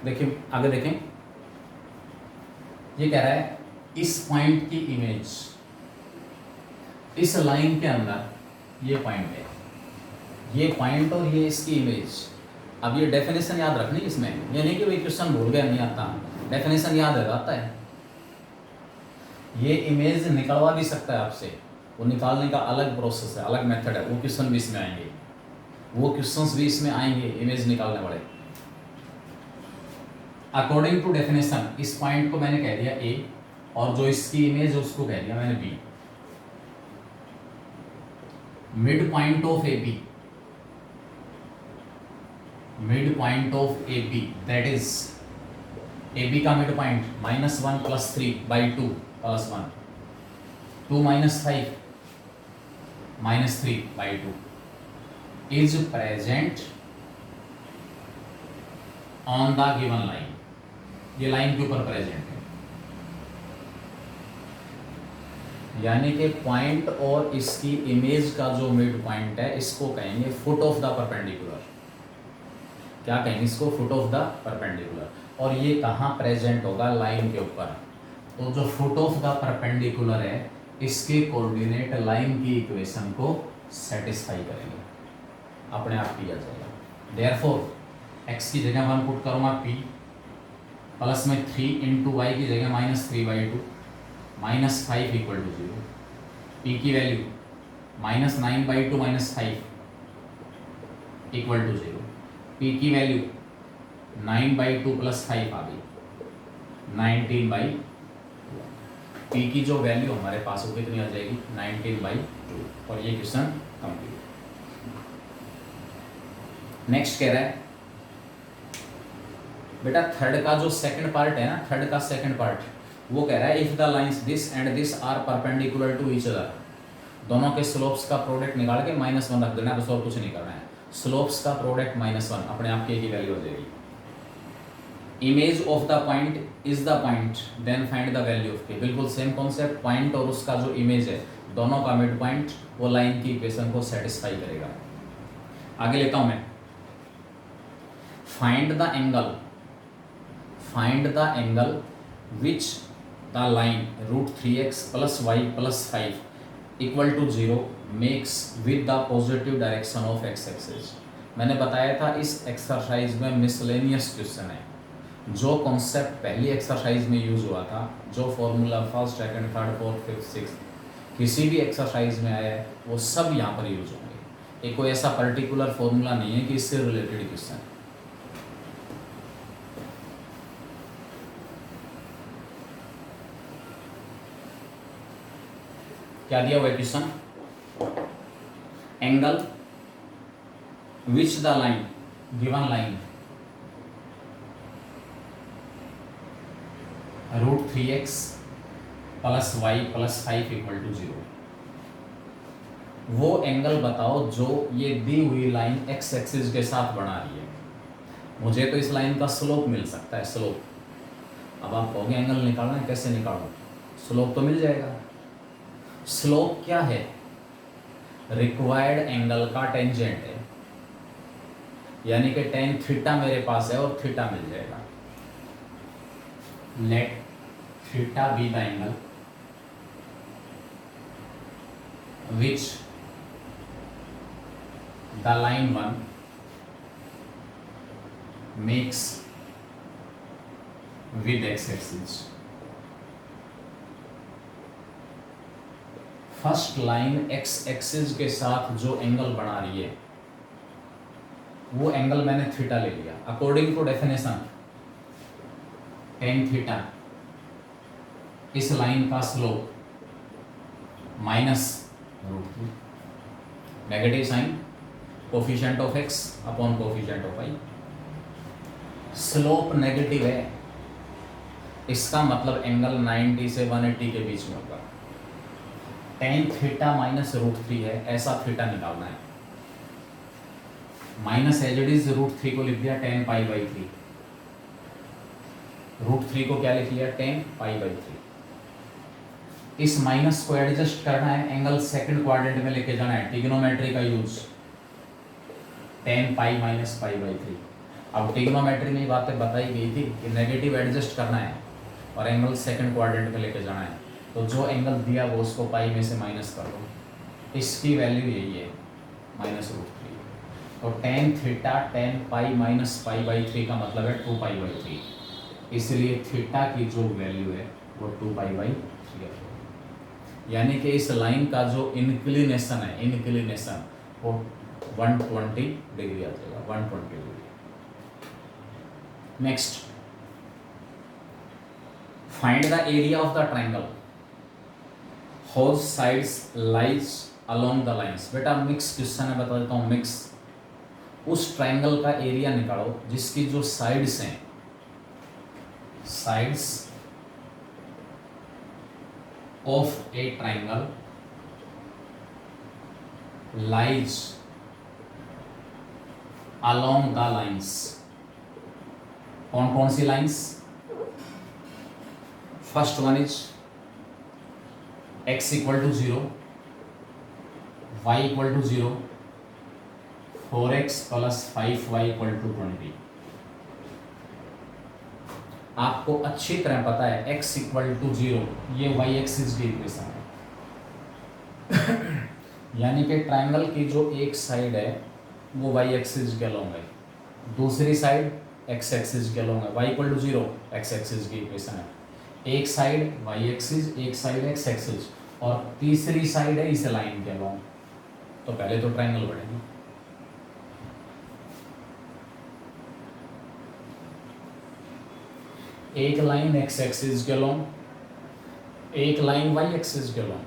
देखिए आगे देखें, ये कह रहा है इस पॉइंट की इमेज इस लाइन के अंदर, ये पॉइंट है, ये पॉइंट और ये इसकी इमेज। अब ये डेफिनेशन याद रखनी इसमें, ये नहीं कि भाई क्वेश्चन भूल गया नहीं आता, डेफिनेशन याद रहता है। ये इमेज निकलवा भी सकता है आपसे, वो निकालने का अलग प्रोसेस है, अलग मेथड है, वो क्वेश्चन भी इसमें आएंगे, वो क्वेश्चंस भी इसमें आएंगे इमेज निकालने वाले। अकॉर्डिंग टू डेफिनेशन इस पॉइंट को मैंने कह दिया ए, और जो इसकी इमेज है उसको कह दिया मैंने B. Mid point of A B, mid point of A B, that is A B का mid point -1 + 3/2 + 1, 2 - 5 -3/2 is present on the given line। ये लाइन के ऊपर प्रेजेंट है, यानी कि पॉइंट और इसकी इमेज का जो मिड पॉइंट है इसको कहेंगे फुट ऑफ द परपेंडिकुलर। क्या कहेंगे इसको? Foot of the perpendicular. और ये कहाँ प्रेजेंट होगा? लाइन के ऊपर। तो जो फुट ऑफ द परपेंडिकुलर है इसके कोऑर्डिनेट लाइन की इक्वेशन को सेटिस्फाई करेंगे, अपने आप किया जाएगा। देयरफॉर x की जगह 1 पुट करूँगा p, प्लस में 3 × y की जगह -3/2 -5 = 0। p की वैल्यू -9/2 -5 = 0। p की वैल्यू 9/2 + 5 आ गई 19/2। p की जो वैल्यू हमारे पास वो कितनी आ जाएगी? 19/2। और ये क्वेश्चन कंप्लीट। नेक्स्ट कह रहा है बेटा थर्ड का जो सेकंड पार्ट है ना, थर्ड का सेकंड पार्ट, वो कह रहा है if the lines this and this are perpendicular to each other, दोनों के स्लोप्स का प्रोडक्ट निकाल के -1 रख देना, बस और कुछ नहीं करना है। स्लोप्स का प्रोडक्ट -1 अपने आप की वैल्यू हो जाएगी। Image of the point is the point then find the value of K. बिल्कुल सेम कॉन्सेप्ट, पॉइंट और उसका जो इमेज है दोनों का मिड पॉइंट वो लाइन की इक्वेशन को सेटिस्फाई करेगा। आगे लेता हूं मैं, find the angle, find the angle which the line √3x + y + 5 = 0 makes with the positive direction of x axis. मैंने बताया था इस एक्सरसाइज में मिसलेनियस क्वेश्चन है, जो कॉन्सेप्ट पहली एक्सरसाइज में यूज हुआ था, जो formula first second third fourth fifth sixth किसी भी एक्सरसाइज में आया है वो सब यहाँ पर यूज होंगे। एक कोई ऐसा पर्टिकुलर फॉर्मूला नहीं है कि इससे रिलेटेड क्वेश्चन। क्या दिया हुआ question? Angle which the line, given line √3x + y + 5 = 0, वो एंगल बताओ जो ये दी हुई लाइन x एक्सिस के साथ बना रही है। मुझे तो इस लाइन का स्लोप मिल सकता है, स्लोप। अब आप कहोगे एंगल निकालना है, कैसे निकालो? स्लोप तो मिल जाएगा। स्लोप क्या है? रिक्वायर्ड एंगल का टेंजेंट है, यानी कि tan थीटा मेरे पास है और थीटा मिल जाएगा। Let theta be the angle which the line 1 makes with x axis. First line x axis के साथ जो एंगल बना रही है वो एंगल मैंने थीटा ले लिया। According to definition tan theta इस लाइन का slope -√3, negative sign, coefficient of x upon coefficient of y। Slope negative है, इसका मतलब एंगल 90 से 180 के बीच में होगा। tan थीटा -√3 है, ऐसा थीटा निकालना है। माइनस एज इट इज √3 को लिख दिया tan π/3, √3 को क्या लिख लिया? tan π/3। इस माइनस को एडजस्ट करना है, एंगल सेकंड क्वाड्रेंट में लेके जाना है, ट्रिग्नोमेट्री का यूज, tan π - π/3। अब ट्रिग्नोमेट्री में ये बातें बताई गई थी कि नेगेटिव एडजस्ट करना है और एंगल सेकंड क्वाड्रेंट में लेके जाना है, तो जो एंगल दिया वो उसको पाई में से माइनस कर दो, इसकी वैल्यू यही है -√3। तो tan theta tan pi minus pi by 3 का मतलब है 2 पाई बाई 3, इसलिए थीटा की जो वैल्यू है वो 2 पाई बाई 3 है। यानी कि इस लाइन का जो इंक्लिनेशन है, इंक्लिनेशन वो 120 डिग्री आ जाएगा, 120 degree. Next, find the area of the triangle whose sides lies along the lines। बेटा मिक्स क्वेश्चन है, बता देता हूँ। मिक्स, उस ट्राइंगल का एरिया निकालो जिसकी जो साइड्स हैं, sides of a triangle lies along the lines. कौन कौन सी lines? First one is x equal to 0, y equal to 0, 4x plus 5y equal to 20। आपको अच्छी तरह पता है x इक्वल टू 0 ये y एक्सिस की इक्वेशन है। यानी कि ट्राइंगल की जो एक साइड है वो y एक्सिस के अलोंग है, दूसरी साइड x एक्सिस के अलोंग है। y equal to 0 x axis की इक्वेशन है, एक साइड y एक्सिस, एक साइड x एक्सिस, और तीसरी साइड है इस लाइन के अलोंग। तो पहले तो ट्राइंगल बढ़ेगी। एक लाइन x एक्सिस के अलोंग, एक लाइन y एक्सिस के अलोंग,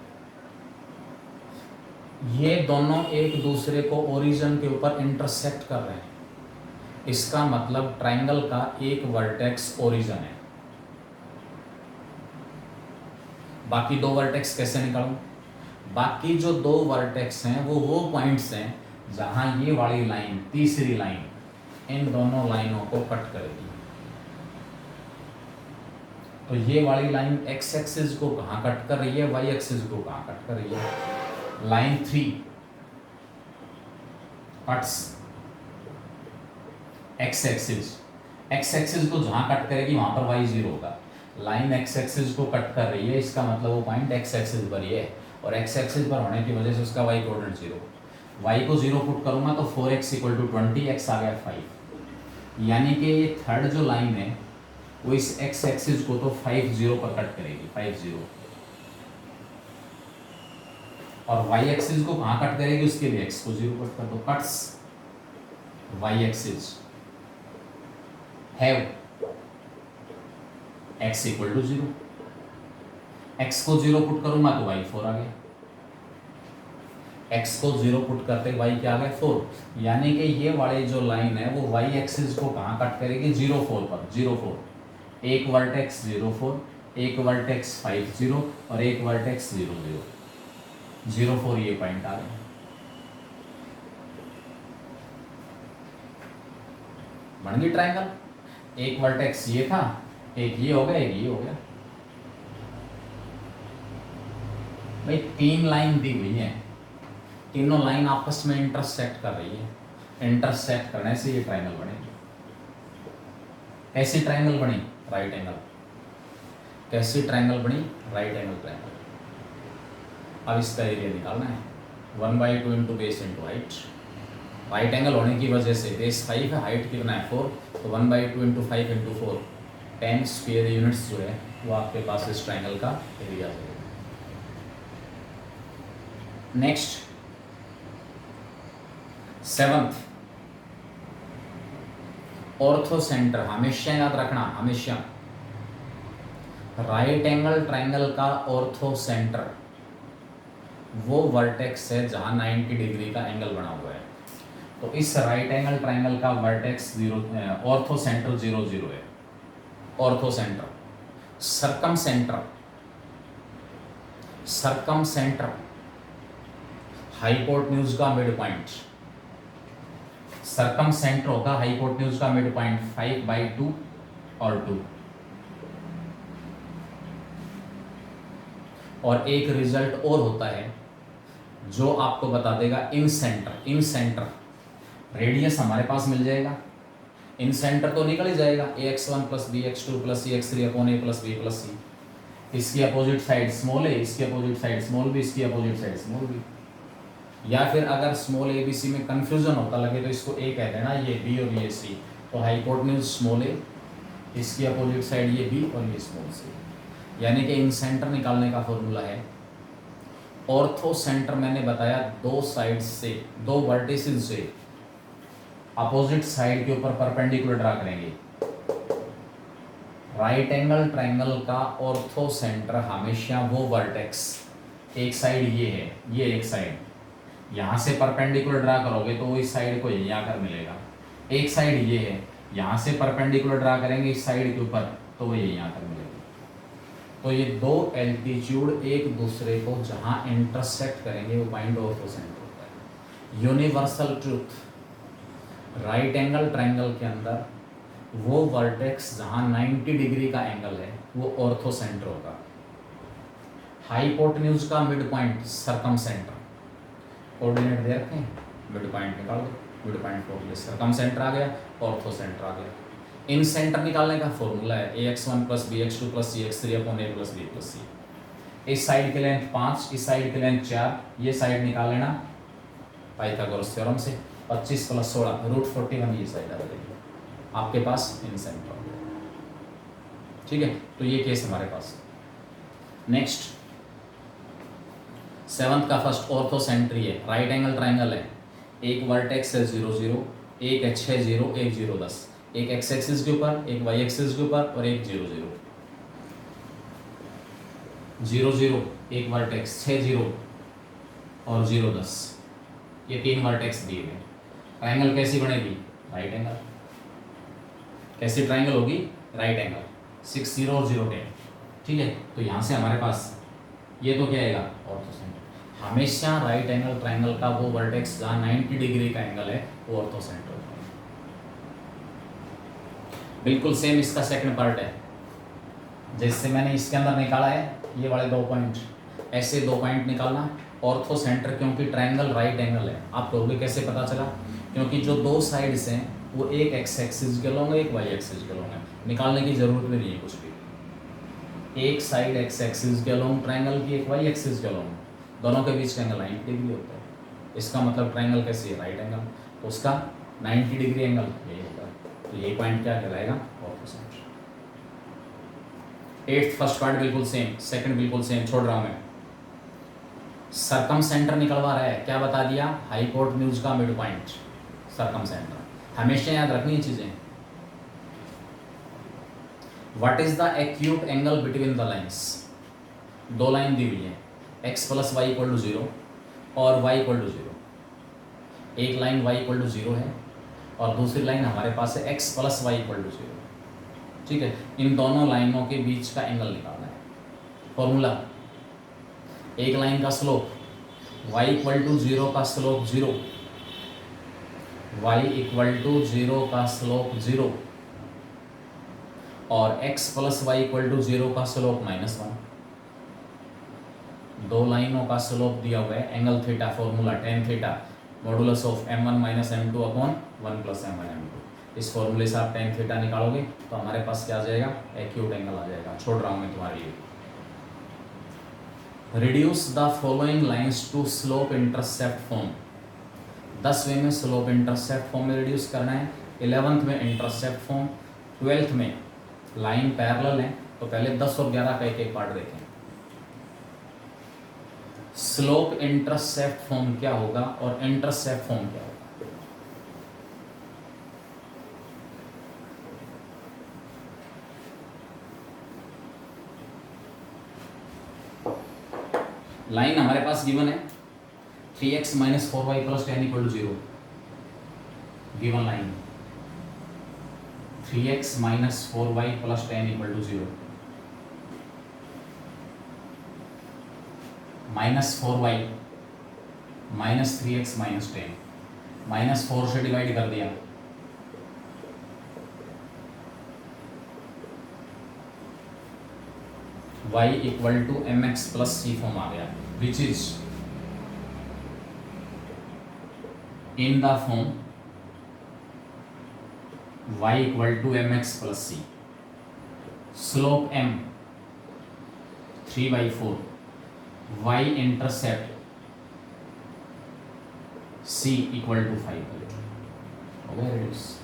ये दोनों एक दूसरे को ओरिजिन के ऊपर इंटरसेक्ट कर रहे हैं। इसका मतलब ट्राइंगल का एक वर्टेक्स ओरिजिन है। बाकी दो वर्टेक्स कैसे निकालूं? बाकी जो दो वर्टेक्स हैं वो पॉइंट्स हैं जहां ये वाली लाइन, तीसरी लाइन, इन दोनों लाइनों को कट करेगी। तो ये वाली लाइन x एक्सिस को कहाँ कट कर रही है, y एक्सिस को कहाँ कट कर रही है? Line 3 cuts x axis, x axis को जहाँ कट करेगी वहां पर y 0 होगा। लाइन x एक्सिस को कट कर रही है, इसका मतलब वो पॉइंट x एक्सिस पर ही है, और x एक्सिस पर होने की वजह से उसका y कोऑर्डिनेट 0। y को 0 पुट करूंगा तो 4x इक्वल टू 20, x आ गया 5। यानी कि ये थर्ड जो लाइन है वो इस x एक्सिस को तो 5 0 पर कट करेगी, 5 0, और y एक्सिस को कहाँ कट करेगी? उसके लिए x को 0 कट कर दो। Cuts y axis have x equal to 0, x को 0 पुट करूंगा तो y 4 आ गया, x को 0 पुट करते y क्या आ गया? 4। यानी कि ये वाली जो लाइन है वो y एक्सिस को कहाँ कट करेगी? 0 4 पर, 0 4, एक वर्टेक्स 0 4, एक वर्टेक्स 5 0 और एक वर्टेक्स 0 0, 0 4 ये पॉइंट आ गया। बन गई ट्राइंगल। एक वर्टेक्स ये था, एक ये हो गया, एक ये हो गया। भाई 3 लाइन दी हुई है, तीनों लाइन आपस में इंटरसेक्ट कर रही है। इंटरसेक्ट करने से ये ट्राइंगल बनेगी। कैसी ट्राइंगल बनी? Right angle. कैसी ट्राइंगल बनी? Right angle triangle. अब इसका एरिया निकालना है, 1/2 into base into height. Right angle होने की वजह से बेस 5 है, हाइट कितना है 4, तो 1/2 इंटू 5 इंटू 4, 10 स्क्वायर यूनिट्स जो है वो आपके पास इस ट्राइंगल का एरिया है। Next 7th, ortho centre. हमेशा याद रखना, हमेशा राइट एंगल ट्राइंगल का ऑर्थो सेंटर वो वर्टेक्स है जहां 90 डिग्री का एंगल बना हुआ है। तो इस राइट एंगल ट्राइंगल का वर्टेक्स 0, ऑर्थो सेंटर 0 0 है। Orthocentre, circumcentre, circumcentre, hypotenuse का मिड पॉइंट। सरकम सेंटर होगा हाइपोटेन्यूज का मिड पॉइंट 5/2 और 2। और एक रिजल्ट और होता है जो आपको बता देगा इन सेंटर। इन सेंटर रेडियस हमारे पास मिल जाएगा, इन सेंटर तो निकल ही जाएगा, ax1 plus bx2 plus cx3 upon a plus b plus c। इसकी अपोजिट साइड स्मॉल a, इसकी अपोजिट साइड स्मॉल b, इसकी अपोजिट साइड स्मॉल b। या फिर अगर स्मॉल ए बी सी में कंफ्यूजन होता लगे तो इसको a कह देना, ये b और ये c। तो हाइपोटेन्यूज स्मॉल a, इसकी अपोजिट साइड ये b और ये स्मॉल c। यानी कि इन सेंटर निकालने का फॉर्मूला है, ऑर्थो सेंटर मैंने बताया दो साइड से, दो वर्टिसेस से अपोजिट साइड के ऊपर परपेंडिकुलर ड्रा करेंगे। राइट एंगल ट्रायंगल का ऑर्थो सेंटर हमेशा वो वर्टेक्स, एक साइड ये है, ये एक साइड, यहाँ से परपेंडिकुलर ड्रा करोगे तो इस साइड को यहीं आकर मिलेगा। एक साइड ये है, यहाँ से परपेंडिकुलर ड्रा करेंगे इस साइड के ऊपर तो वो यहीं आकर मिलेगा। तो ये दो एल्टीट्यूड एक दूसरे को जहाँ इंटरसेक्ट करेंगे वो पॉइंट ऑर्थो सेंटर होता है। Universal truth, right angle triangle के अंदर वो वर्टेक्स जहाँ 90 डिग्री का एंगल है वो ऑर्थो सेंटर होगा। हाइपोटेन्यूज का mid point circumcentre, coordinate दे रखे हैं, मिड पॉइंट निकाल दो, मिड पॉइंट को सर्कम सेंटर आ गया, ऑर्थो सेंटर आ गया। इन सेंटर निकालने का फॉर्मूला है ax1 plus bx2 plus cx3 upon a plus b plus c। इस साइड की लेंथ 5, इस साइड की लेंथ 4, ये साइड निकाल लेना पाइथागोरस थ्योरम से। 25 प्लस 16 √41 ये साइड आ जाएगी आपके पास इन सेंटर। ठीक है, तो ये केस हमारे पास। नेक्स्ट 7th का फर्स्ट ऑर्थो सेंट्री है, राइट एंगल ट्रायंगल है, एक वर्टेक्स है 0 0, एक h है 0, एक 0 10, एक x एक्सिस के ऊपर, एक y एक्सिस के ऊपर और एक 0 0 0 0, एक वर्टेक्स 6 0 और 0 10, ये तीन वर्टेक्स दिए गए। ट्रायंगल कैसी बनेगी? Right angle. कैसी ट्रायंगल होगी? राइट एंगल, 6 0 और 0 10। ठीक है, तो यहाँ से हमारे पास ये तो क्या आएगा? Ortho centre. हमेशा राइट एंगल ट्रायंगल का वो वर्टेक्स जहाँ 90 डिग्री का एंगल है वो ऑर्थो सेंटर होगा। बिल्कुल सेम इसका सेकंड पार्ट है, जैसे मैंने इसके अंदर निकाला है ये वाले दो पॉइंट, ऐसे दो पॉइंट निकालना ऑर्थो सेंटर, क्योंकि ट्रायंगल राइट एंगल है। आप कहोगे कैसे पता चला? क्योंकि जो दो साइड्स हैं वो एक एक्स एक्सिस के लॉन्ग है, एक वाई एक्सिस के लॉन्ग है, निकालने की जरूरत भी नहीं है कुछ भी। एक साइड एक्स एक्सिस के लॉन्ग ट्रायंगल की, एक वाई एक्सिस के लॉन्ग, दोनों के बीच का एंगल 90 डिग्री होता है। इसका मतलब ट्रायंगल कैसी है? राइट एंगल, तो उसका 90 डिग्री एंगल यही होता है। तो ये पॉइंट क्या कहलाएगा? Ortho centre. 8th first part बिल्कुल सेम, सेकंड बिल्कुल सेम, छोड़ रहा हूं मैं। सर्कम सेंटर निकलवा रहा है, क्या बता दिया? हाइपोटेन्यूज का मिड पॉइंट सर्कम सेंटर। हमेशा याद रखनी है चीजें। What is the acute angle between the lines? दो लाइन दी हुई है, x plus Y equal to 0 और y इक्वल टू 0। एक लाइन y इक्वल टू 0 है और दूसरी लाइन हमारे पास है x plus Y equal to 0। ठीक है, इन दोनों लाइनों के बीच का एंगल निकालना है। फॉर्मूला, एक लाइन का स्लोप y इक्वल टू 0 का स्लोप 0, y इक्वल टू 0 का स्लोप 0 और x plus Y equal to 0 का स्लोप -1। दो लाइनों का स्लोप दिया हुआ है, angle theta, formula tan theta modulus of m1 minus m2 upon 1 plus m1 m2। इस फॉर्मूले से आप tan थीटा निकालोगे तो हमारे पास क्या आ जाएगा? एक्यूट एंगल आ जाएगा। छोड़ रहा हूँ मैं तुम्हारे लिए। Reduce the following lines to slope intercept form. 10वें में स्लोप इंटरसेप्ट फॉर्म में रिड्यूस करना है, 11th में इंटरसेप्ट फॉर्म, 12th में लाइन पैरेलल है। तो पहले 10 और 11 का एक एक पार्ट देखें। स्लोप इंटरसेप्ट फॉर्म क्या होगा और इंटरसेप्ट फॉर्म क्या होगा? लाइन हमारे पास गिवन है 3x minus 4y plus 10 equal to 0। Given line 3x minus 4y plus 10 equal to 0, -4y minus 3x minus 10, -4 से डिवाइड कर दिया, y equal to mx plus c form आ गया, which is in the form y equal to m x plus c, slope m 3/4, y intercept c equal to 5 हो गया radius.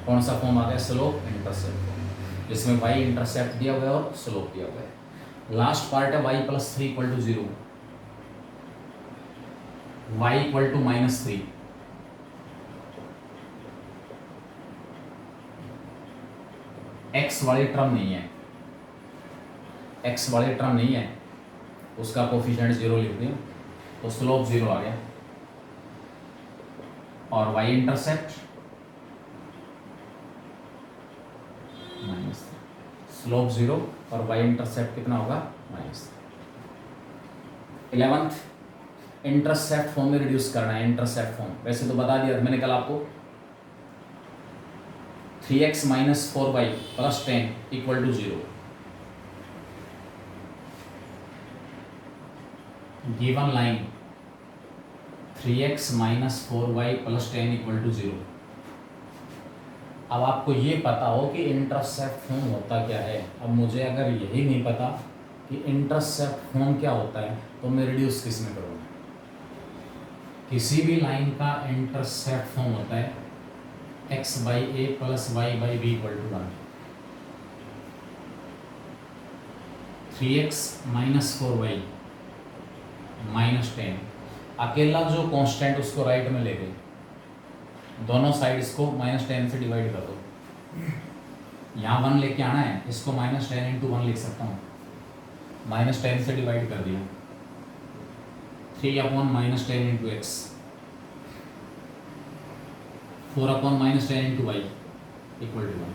कौन सा form आ गया? स्लोप इंटरसेप्ट फॉर्म, जिसमें y intercept दिया हुआ है और स्लोप दिया हुआ है। लास्ट पार्ट है y plus 3 equal to 0, y equal to -3, x वाली टर्म नहीं है, x वाली टर्म नहीं है, उसका कोफिशिएंट 0 लिख दिया तो स्लोप 0 आ गया। और y इंटरसेप्ट -3, स्लोप 0 और y इंटरसेप्ट कितना होगा? -3। 11th, इंटरसेप्ट फॉर्म में रिड्यूस करना है। इंटरसेप्ट फॉर्म वैसे तो बता दिया मैंने कल आपको, 3x - 4y + 10 = 0। Given line 3x - 4y + 10 = 0। अब आपको ये पता हो कि इंटरसेप्ट फॉर्म होता क्या है। अब मुझे अगर यही नहीं पता कि इंटरसेप्ट फॉर्म क्या होता है तो मैं रिड्यूस किस में करूँगा? किसी भी लाइन का इंटरसेप्ट फॉर्म होता है x/a + y/b = 1। 3x - 4y - 10, अकेला जो कांस्टेंट उसको राइट में ले गए, दोनों साइड्स को -10 से डिवाइड कर दो। यहाँ 1 लेके आना है, इसको -10 × 1 लिख सकता हूँ, -10 से डिवाइड कर दिया, 3/-10 × x, 4/-10 × y = 1,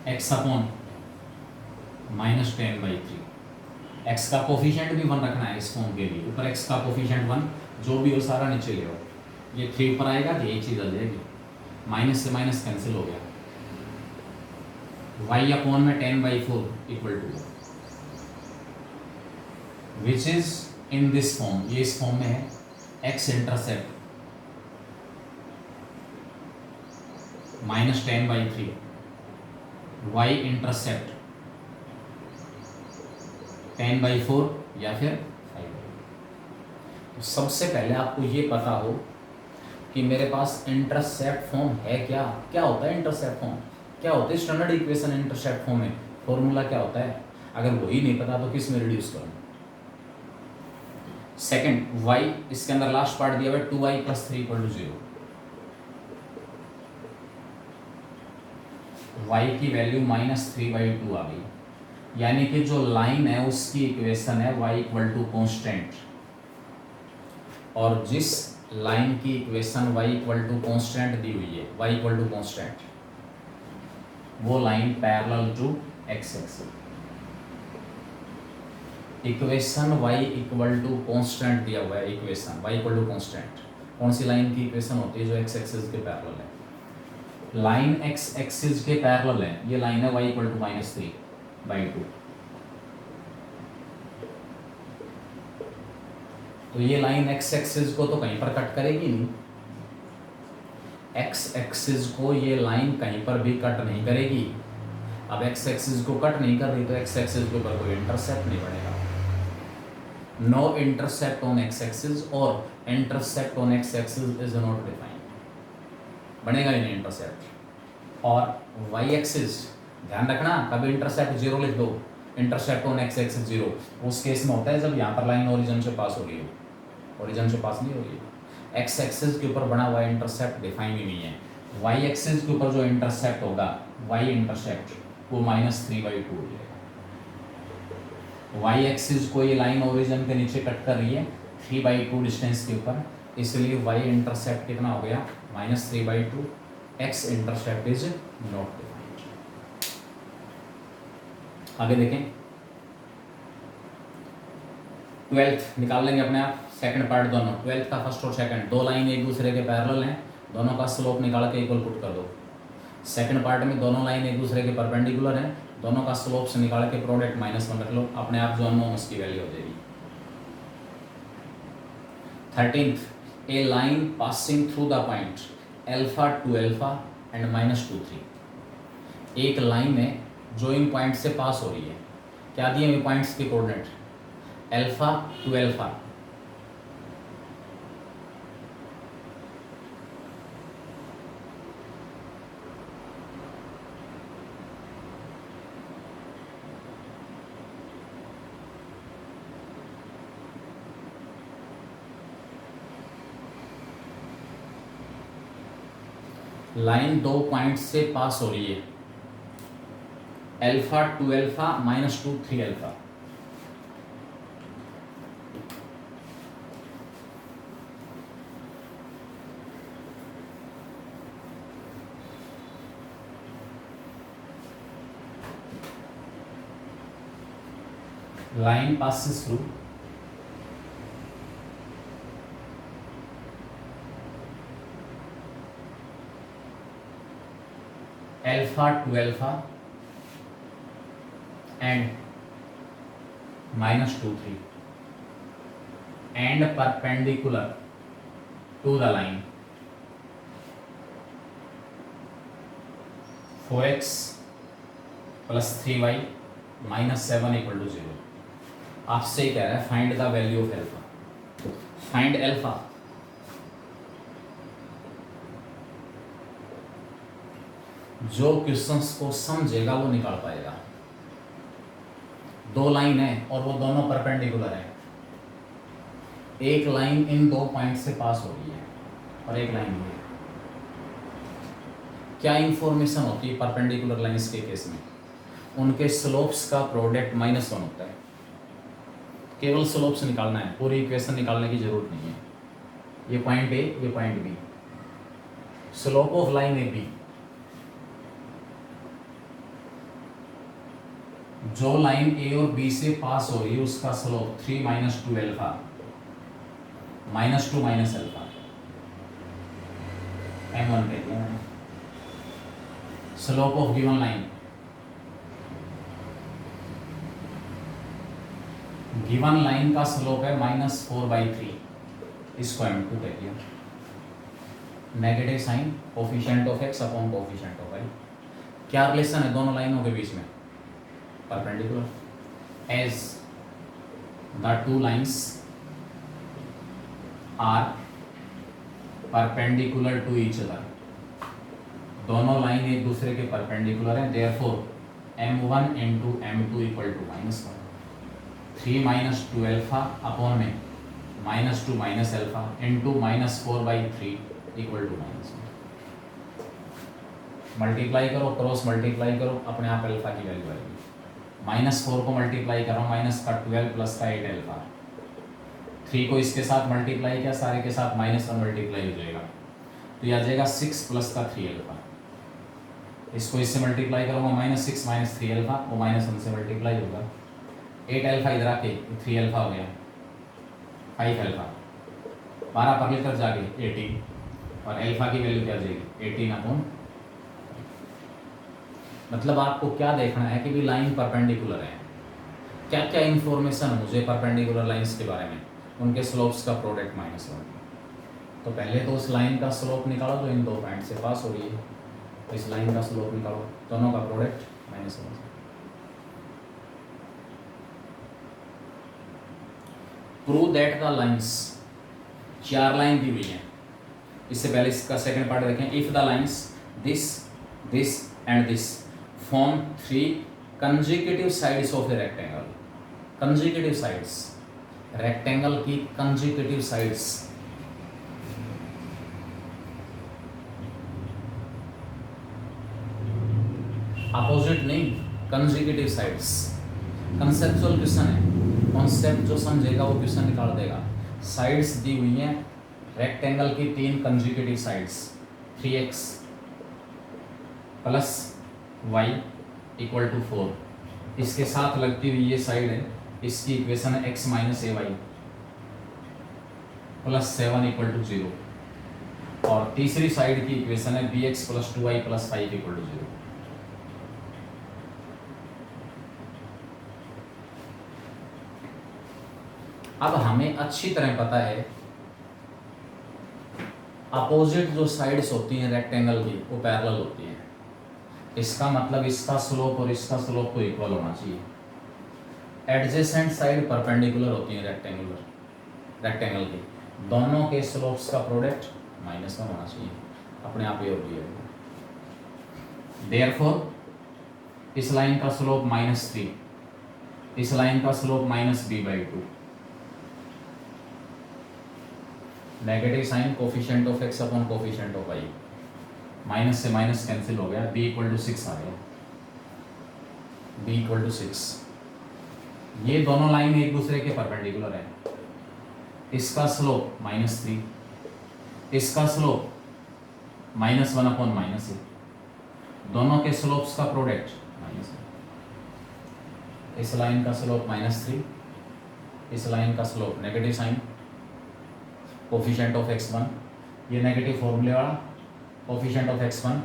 x/-10/3। x का कोफिशिएंट भी 1 रखना है इस फॉर्म के लिए, ऊपर x का कोफिशिएंट 1 जो भी हो सारा नीचे ले आओ, ये 3 ऊपर आएगा कि यही चीज़ आ जाएगी, माइनस से माइनस कैंसिल हो गया, y/10/4 = 1, which is in this form, ये इस फॉर्म में है, x इंटरसेप्ट -10/3, y इंटरसेप्ट 10/4 या फिर 5। तो सबसे पहले आपको ये पता हो कि मेरे पास इंटरसेप्ट फॉर्म है क्या। क्या होता है इंटरसेप्ट फॉर्म? क्या होता है स्टैंडर्ड इक्वेशन इंटरसेप्ट फॉर्म में? फॉर्मूला क्या होता है? अगर वही नहीं पता तो किस में रिड्यूस करूँ? सेकंड, y, इसके अंदर लास्ट पार्ट दिया हुआ है 2y + 3 = 0। y की वैल्यू -3/2 आ गई, यानी कि जो लाइन है उसकी इक्वेशन है y = कांस्टेंट, और जिस लाइन की इक्वेशन y = कांस्टेंट दी हुई है, y = कांस्टेंट, वो line parallel to x axis. Equation y = constant दिया हुआ है, इक्वेशन y = कांस्टेंट कौन सी लाइन की इक्वेशन होती है? जो x एक्सिस के पैरेलल है। लाइन x एक्सिस के पैरेलल है, ये लाइन है y = -3/2। तो ये लाइन x एक्सिस को तो कहीं पर कट करेगी नहीं, x एक्सिस को ये लाइन कहीं पर भी कट नहीं करेगी। अब x एक्सिस को कट नहीं कर रही तो x एक्सिस के ऊपर कोई इंटरसेप्ट नहीं बनेगा। No intercept on x axis और intercept on x axis is not defined, बनेगा ही नहीं इंटरसेप्ट। और y एक्सिस ध्यान रखना, कभी इंटरसेप्ट 0 लिख दो, इंटरसेप्ट ऑन x एक्सिस 0, उस केस में होता है जब यहाँ पर लाइन ओरिजिन से पास हो रही हो, ओरिजिन से पास नहीं हो रही है। x एक्सिस के ऊपर बना हुआ इंटरसेप्ट डिफाइन ही नहीं है। y एक्सिस के ऊपर जो इंटरसेप्ट होगा, y इंटरसेप्ट, वो -3/2 हो जाएगा। y एक्सिस को ये लाइन ओरिजिन के नीचे कट कर रही है 3/2 डिस्टेंस के ऊपर, इसलिए y इंटरसेप्ट कितना हो गया? -3/2। x intercept is not defined. आगे देखें, 12th निकाल लेंगे अपने आप, सेकंड पार्ट दोनों, 12th का फर्स्ट और सेकंड, दो लाइन एक दूसरे के पैरेलल हैं, दोनों का स्लोप निकाल के इक्वल पुट कर दो। सेकंड पार्ट में दोनों लाइन एक दूसरे के परपेंडिकुलर हैं, दोनों का स्लोप से निकाल के प्रोडक्ट -1 रख लो, अपने आप जो अननोन उसकी वैल्यू हो जाएगी। 13th, A line passing through the point alpha two alpha and -2 3। एक लाइन है जो इन पॉइंट से पास हो रही है। क्या दिए हुए पॉइंट्स के coordinate? Alpha two alpha line 2 point से पास हो रही है, alpha two alpha -2 3 alpha. line passes through alpha to alpha and -2 3 and perpendicular to the line 4x plus 3y minus 7 equal to 0। आपसे कह रहा है find the value of alpha. Find alpha. जो questions को समझेगा वो निकाल पाएगा। 2 लाइन है और वो दोनों परपेंडिकुलर है। एक लाइन इन 2 पॉइंट से पास हो रही है और एक लाइन ये। क्या इंफॉर्मेशन होती है परपेंडिकुलर लाइंस के केस में? उनके स्लोप्स का प्रोडक्ट -1 होता है। केवल स्लोप्स निकालना है, पूरी इक्वेशन निकालने की जरूरत नहीं है। ये पॉइंट ए, ये point B, slope of line A B. जो लाइन ए और बी से पास हो रही है उसका स्लोप 3 - 2 अल्फा -2 - अल्फा m1 कहते हैं। Slope of given line, given line का स्लोप है -4/3, इसको m2 कह दिया। Negative sign coefficient of x upon coefficient of y। क्या रिलेशन है दोनों लाइनों के बीच में? Perpendicular. As the 2 lines are perpendicular to each other, दोनों लाइन एक दूसरे के परपेंडिकुलर हैं, therefore m1 into m2 equal to -1। 3 - 2 alpha upon में -2 - alpha into -4/3 equal to -1। Multiply करो, क्रॉस मल्टीप्लाई करो, अपने आप अल्फा की वैल्यू आएगी। -4 को मल्टीप्लाई करो, -12 प्लस का 8 अल्फा। 3 को इसके साथ मल्टीप्लाई किया, सारे के साथ -1 मल्टीप्लाई हो जाएगा, तो यह आ जाएगा 6 प्लस का 3 अल्फा। इसको इससे मल्टीप्लाई करूँगा, -6 - 3 अल्फा, वो -1 से मल्टीप्लाई होगा। 8 अल्फा इधर आके 3 अल्फा हो गया, 5 अल्फा। 12 पर लेकर जाके 18, और अल्फा की वैल्यू क्या आ जाएगी? 18 अपॉन। मतलब आपको क्या देखना है कि भी लाइन परपेंडिकुलर है। क्या क्या इन्फॉर्मेशन मुझे परपेंडिकुलर लाइंस के बारे में? उनके स्लोप्स का प्रोडक्ट -1। तो पहले तो उस लाइन का स्लोप निकालो जो इन 2 पॉइंट से पास हो रही है। तो इस लाइन का स्लोप निकालो, दोनों का product -1। Prove that the lines, 4 line दी हुई है। इससे पहले इसका सेकंड पार्ट देखें। If the lines this, this and this form 3 consecutive sides of a rectangle. Consecutive sides, rectangle की कंजिक्यूटिव साइड्स। अपोजिट नहीं, कंजिक्यूटिव साइड्स। कंसेप्चुअल क्वेश्चन है, कॉन्सेप्ट जो समझेगा वो क्वेश्चन निकाल देगा। साइड्स दी हुई हैं रेक्टेंगल की 3 consecutive sides, 3x plus y equal to 4। इसके साथ लगती हुई ये साइड है, इसकी इक्वेशन है x - ay plus 7 equal to 0, और तीसरी साइड की इक्वेशन है bx plus 2y plus 5 equal to 0। अब हमें अच्छी तरह पता है अपोजिट जो साइड्स होती हैं रेक्टेंगल की वो पैरेलल होती हैं। इसका मतलब इसका स्लोप और इसका स्लोप को इक्वल होना चाहिए। एडजेसेंट साइड परपेंडिकुलर होती हैं रेक्टेंगल की, दोनों के स्लोप्स का प्रोडक्ट -1 होना चाहिए, अपने आप ये हो गया। देयरफॉर इस लाइन का स्लोप -3, इस लाइन का slope -b/2। Negative sign coefficient of x upon coefficient of y, minus से माइनस कैंसिल हो गया, b = 6 आ गया, b = 6। ये दोनों लाइन एक दूसरे के परपेंडिकुलर है। इसका स्लोप -3, इसका स्लोप -1/-a, दोनों के स्लोप्स का प्रोडक्ट -1। इस लाइन का स्लोप -3, इस लाइन का slope negative sign coefficient of x1, ये नेगेटिव फॉर्मूले वाला कोफिशिएंट ऑफ x1,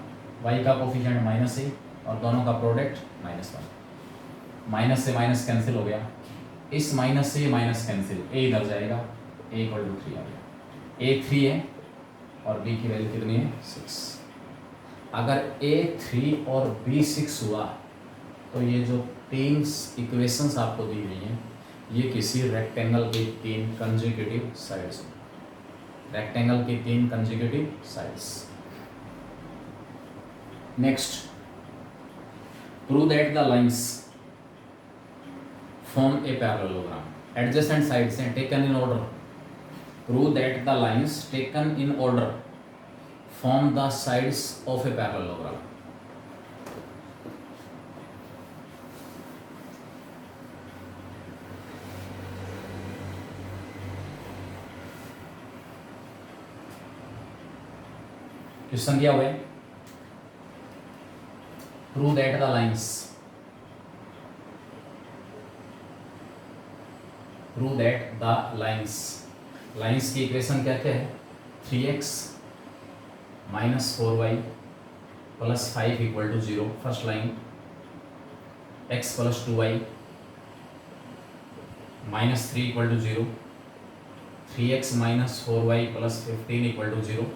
y का कोफिशिएंट -a और दोनों का प्रोडक्ट -1। माइनस से माइनस कैंसिल हो गया, इस माइनस से माइनस कैंसिल, a इधर जाएगा, a = 3 आ गया। a 3 है और b की वैल्यू कितनी है 6। अगर a 3 और b 6 हुआ तो ये जो 3 इक्वेशंस आपको दी गई हैं ये किसी रेक्टेंगल के 3 कंसेक्यूटिव साइड्स हैं, रेक्टेंगल की 3 consecutive sides. Next, prove that the lines form a parallelogram. Adjacent sides हैं taken in order. Prove that the lines taken in order form the sides of a parallelogram. Question दिया हुआ है, prove that the lines, prove that the lines, lines की equation क्या क्या है, 3x - 4y + 5 = 0, first line, x + 2y -3 = 0, 3x - 4y + 15 = 0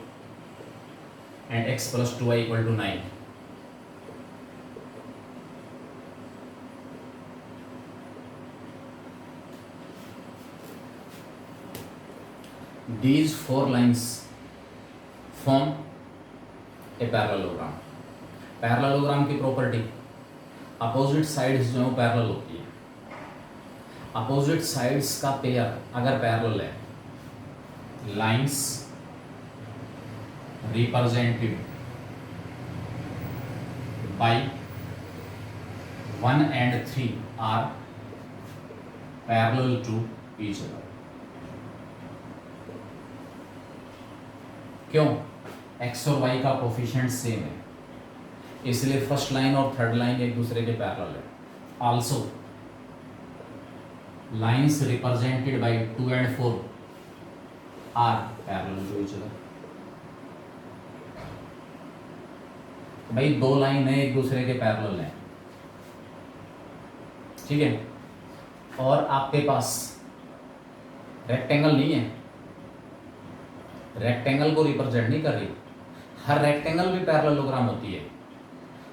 and x + 2y = 9. These 4 lines form a parallelogram. Parallelogram की property, opposite sides जो है पैरेलल होती है। Opposite sides का पेयर अगर पैरेलल है, lines represented by 1 and 3 are parallel to each other. क्यों? x और y का कोफिशिएंट सेम है, इसलिए फर्स्ट लाइन और थर्ड लाइन एक दूसरे के पैरेलल है। Also lines represented by 2 and 4 are parallel to each other. भाई दो लाइन है एक दूसरे के पैरेलल है, ठीक है, और आपके पास रेक्टेंगल नहीं है, रेक्टेंगल को रिप्रेजेंट नहीं कर रही। हर रेक्टेंगल भी पैरेललोग्राम होती है।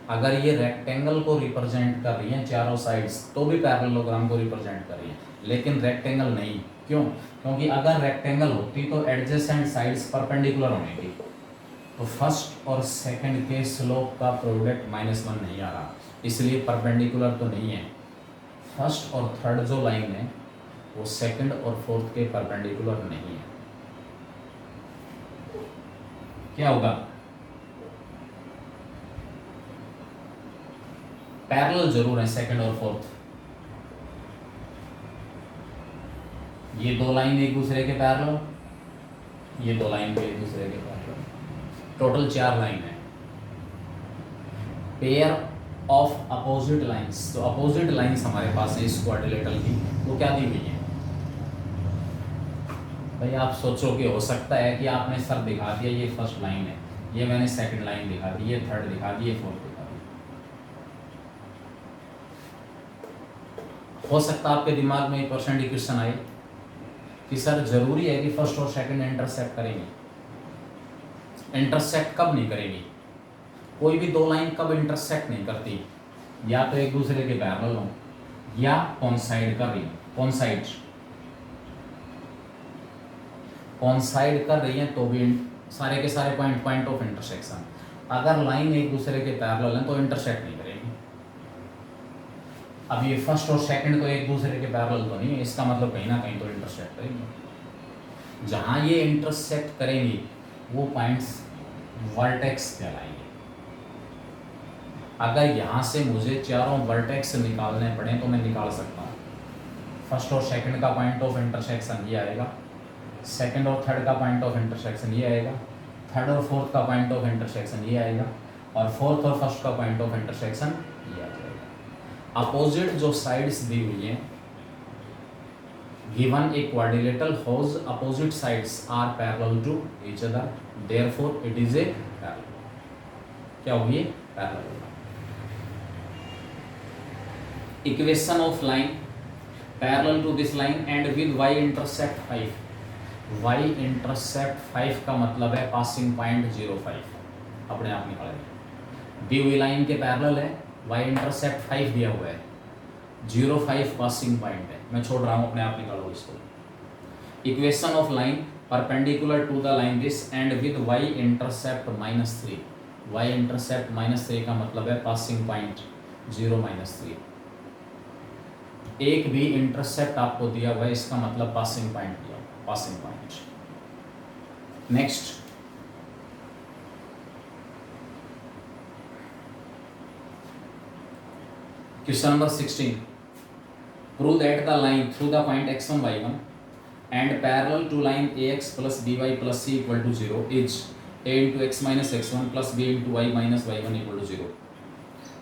अगर ये रेक्टेंगल को रिप्रेजेंट कर रही हैं चारों साइड्स तो भी पैरेललोग्राम को रिप्रेजेंट कर रही हैं, लेकिन रेक्टेंगल नहीं। क्यों? क्योंकि अगर रेक्टेंगल होती तो एडजेसेंट साइड्स परपेंडिकुलर होनी थी, तो फर्स्ट और सेकंड के स्लोप का प्रोडक्ट -1 नहीं आ रहा, इसलिए परपेंडिकुलर तो नहीं है। फर्स्ट और थर्ड जो लाइन है वो सेकंड और फोर्थ के परपेंडिकुलर नहीं है। क्या होगा? पैरेलल जरूर है सेकंड और फोर्थ। ये दो लाइन एक दूसरे के पैरेलल, ये दो लाइन भी एक दूसरे के पैरेलल, टोटल 4 लाइन है। पेयर ऑफ अपोजिट लाइंस, तो अपोजिट लाइंस हमारे पास है इस क्वाड्रिलेटरल की, वो क्या दी हुई है भाई? आप सोचो कि हो सकता है कि आपने सर दिखा दिया ये फर्स्ट लाइन है, ये मैंने सेकंड लाइन दिखा दी, ये थर्ड दिखा दी, ये फोर्थ दिखा दी। हो सकता है आपके दिमाग में 1% क्वेश्चन आए कि सर जरूरी है कि फर्स्ट और सेकंड इंटरसेक्ट करेंगे? इंटरसेक्ट कब नहीं करेगी? कोई भी दो लाइन कब इंटरसेक्ट नहीं करती? या तो एक दूसरे के पैरेलल हो या कॉन्साइड कर रही हो। कॉन्साइड कर रही है तो भी सारे के सारे पॉइंट ऑफ इंटरसेक्शन। अगर लाइन एक दूसरे के पैरेलल हैं तो इंटरसेक्ट नहीं करेगी। अब ये फर्स्ट और सेकंड तो एक दूसरे के पैरेलल तो नहीं है, इसका मतलब कहीं ना कहीं तो इंटरसेक्ट करेंगे। जहां ये इंटरसेक्ट करेंगी वो पॉइंट्स वर्टेक्स कहलाएंगे। अगर यहाँ से मुझे चारों वर्टेक्स निकालने पड़े तो मैं निकाल सकता हूँ। फर्स्ट और सेकंड का पॉइंट ऑफ इंटरसेक्शन ये आएगा, सेकंड और थर्ड का पॉइंट ऑफ इंटरसेक्शन ये आएगा, थर्ड और फोर्थ का पॉइंट ऑफ इंटरसेक्शन ये आएगा, और फोर्थ और फर्स्ट का पॉइंट ऑफ इंटरसेक्शन ये आ जाएगा। अपोजिट जो साइड्स दी हुई हैं, given a quadrilateral whose opposite sides are parallel to each other, therefore it is a parallel। क्या होगी? Parallel. Equation of line parallel to this line and with y intercept 5। y intercept 5 का मतलब है passing point 0,5 अपने आप निकालेंगे। दी हुई line के पैरेलल है, y इंटरसेप्ट 5 दिया हुआ है, 0,5 पासिंग पॉइंट है। मैं छोड़ रहा हूँ, अपने आप निकालो इसको। Equation of line perpendicular to the line this and with y intercept -3। y intercept -3 का मतलब है पासिंग पॉइंट 0-3। एक भी इंटरसेप्ट आपको दिया हुआ है, इसका मतलब पासिंग पॉइंट दिया, passing point. Next, question number 16। Prove that the line through the point x1 y1 and parallel to line ax plus by plus c equal to 0 is a into x minus x1 plus b into y minus y1 equal to 0।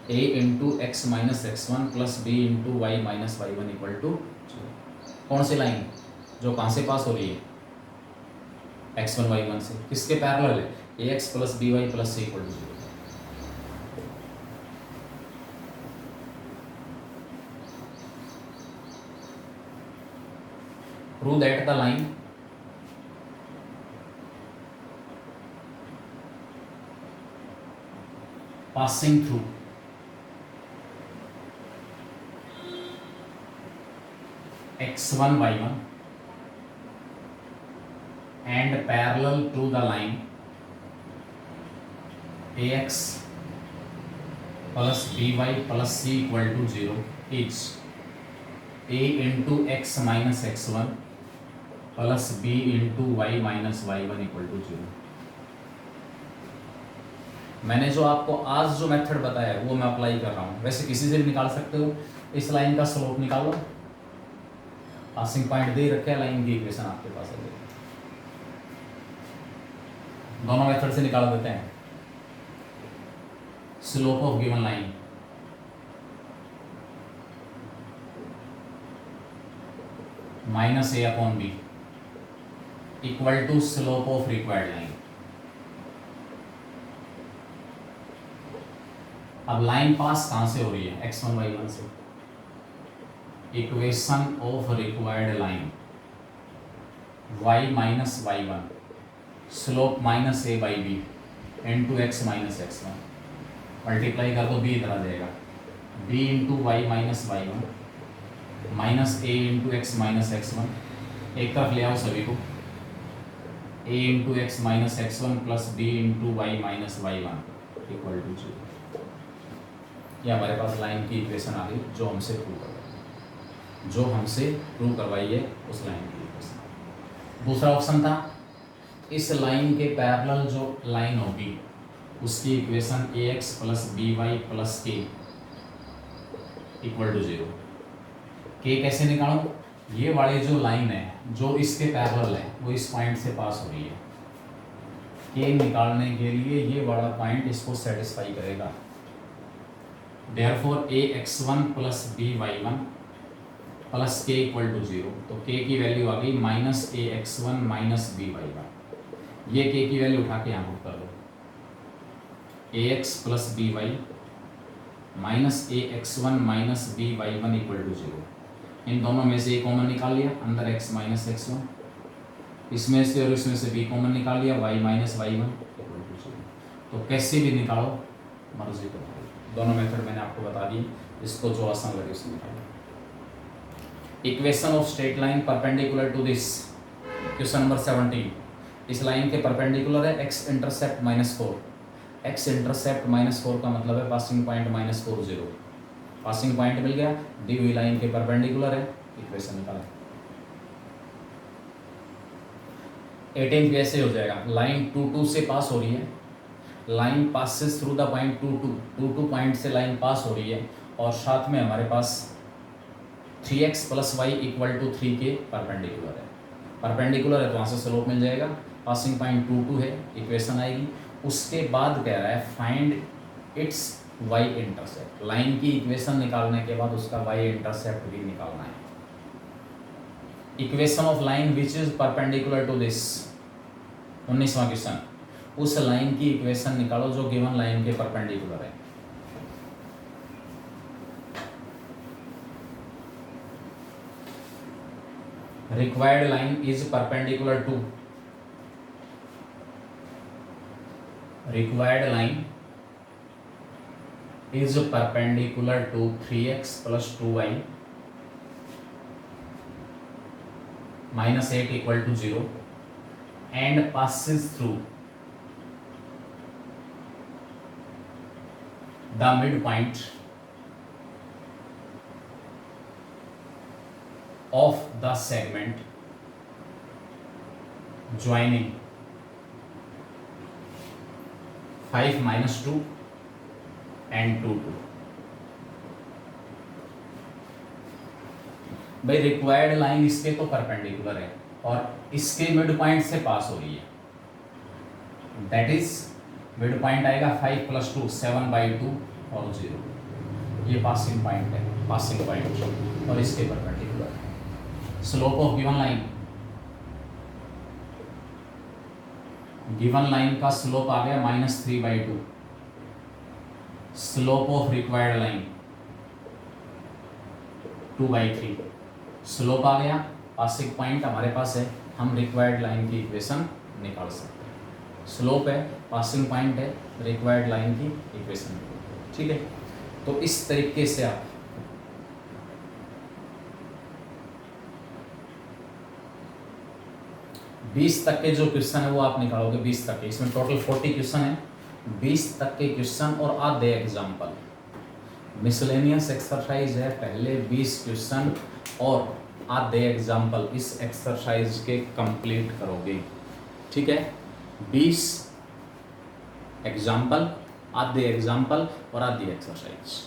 a into x minus x1 plus b into y minus y1 equal to 0। कौन सी line? जो कहाँ से पास हो रही है? x1 y1 से। किसके parallel है? ax plus by plus c equal to 0। Prove that the line passing through x1 y1 and parallel to the line ax plus by plus c equal to 0 is a into x minus x1 plus b into Y minus y1 equal to 0। मैंने जो आपको आज जो method बताया है वो मैं apply कर रहा हूँ। वैसे किसी से भी निकाल सकते हो। इस लाइन का स्लोप निकालो, पासिंग पॉइंट दे रखे, लाइन की इक्वेशन आपके पास है, दोनों मेथड से निकाल देते हैं। Slope of given line minus a upon B equal to slope of required line. अब लाइन पास कहां से हो रही है? x1 y1 से। Equation of required line y minus y1 slope minus a by B into X minus x1 multiply कर तो b इधर आ जाएगा, b into Y minus y1 minus a into X minus x1। एक तरफ ले आओ सभी को, a into X minus x1 plus b into Y minus y1 equal to 0। ये हमारे पास लाइन की इक्वेशन आ गई जो हमसे प्रूव करवाई है उस लाइन की इक्वेशन। दूसरा ऑप्शन था इस लाइन के पैरेलल जो लाइन होगी उसकी equation ax plus by plus k equal to 0। k कैसे निकालूं? ये वाली जो लाइन है जो इसके पैरेलल है वो इस पॉइंट से पास हो रही है। k निकालने के लिए ये वाला पॉइंट इसको सेटिस्फाई करेगा। Therefore ax1 plus by1 plus k equal to 0। तो k की वैल्यू आ गई माइनस ax1 माइनस by1। ये k की वैल्यू उठा के यहाँ पुट कर दो। ax plus by minus ax1 minus by1 equal to 0। इन दोनों में से a कॉमन निकाल लिया, अंदर x माइनस x1, इसमें से और इसमें से b कॉमन निकाल लिया, y माइनस y1 इक्वल तो कैसे भी निकालो, मर्जी तुम्हारी, दोनों मेथड मैंने आपको बता दी, इसको जो आसान लगे उसमें निकालो। Equation of straight line perpendicular to this, question number 17, इस लाइन के परपेंडिकुलर है एक्स इंटरसेप्ट -4, एक्स इंटरसेप्ट -4 का मतलब है पासिंग पॉइंट -4 0, पासिंग पॉइंट मिल गया, दी हुई लाइन के परपेंडिकुलर है, इक्वेशन निकालें। 18 कैसे हो जाएगा, लाइन 2 2 से पास हो रही है, line passes through the point 2 2 point से लाइन पास हो रही है, और साथ में हमारे पास 3x + y = 3 के परपेंडिकुलर है, परपेंडिकुलर है तो वहाँ से स्लोप मिल जाएगा, पासिंग पॉइंट 2 2 है, इक्वेशन आएगी। उसके बाद कह रहा है find its y intercept, line की इक्वेशन निकालने के बाद उसका y इंटरसेप्ट भी निकालना है। Equation of line which is perpendicular to this, 19वां क्वेश्चन, उस लाइन की इक्वेशन निकालो जो गिवन लाइन के परपेंडिकुलर है। Required line is perpendicular to, required line is perpendicular to 3x + 2y -8 = 0 and passes through the midpoint of the segment joining 5 - 2 and 2 2। भाई required line इसके तो परपेंडिकुलर है और इसके मिड पॉइंट से पास हो रही है, दैट इज मिड पॉइंट आएगा 5 + 2 7/2 और 0, ये पासिंग पॉइंट है, पासिंग पॉइंट और इसके परपेंडिकुलर है। Slope of given line, given line का स्लोप आ गया -3/2, slope of required line 2/3, slope आ गया, पासिंग पॉइंट हमारे पास है, हम रिक्वायर्ड लाइन की इक्वेशन निकाल सकते हैं। स्लोप है, पासिंग पॉइंट है, रिक्वायर्ड लाइन की इक्वेशन, ठीक है। तो इस तरीके से आप बीस तक के जो क्वेश्चन है वो आप निकालोगे, 20 तक के, इसमें टोटल 40 क्वेश्चन है, 20 तक के क्वेश्चन और आधे एग्जाम्पल, मिसलेनियस एक्सरसाइज है, पहले 20 क्वेश्चन और आधे एग्जाम्पल इस एक्सरसाइज के कंप्लीट करोगे, ठीक है। 20 एग्जाम्पल, आधे एग्जाम्पल और आधी एक्सरसाइज।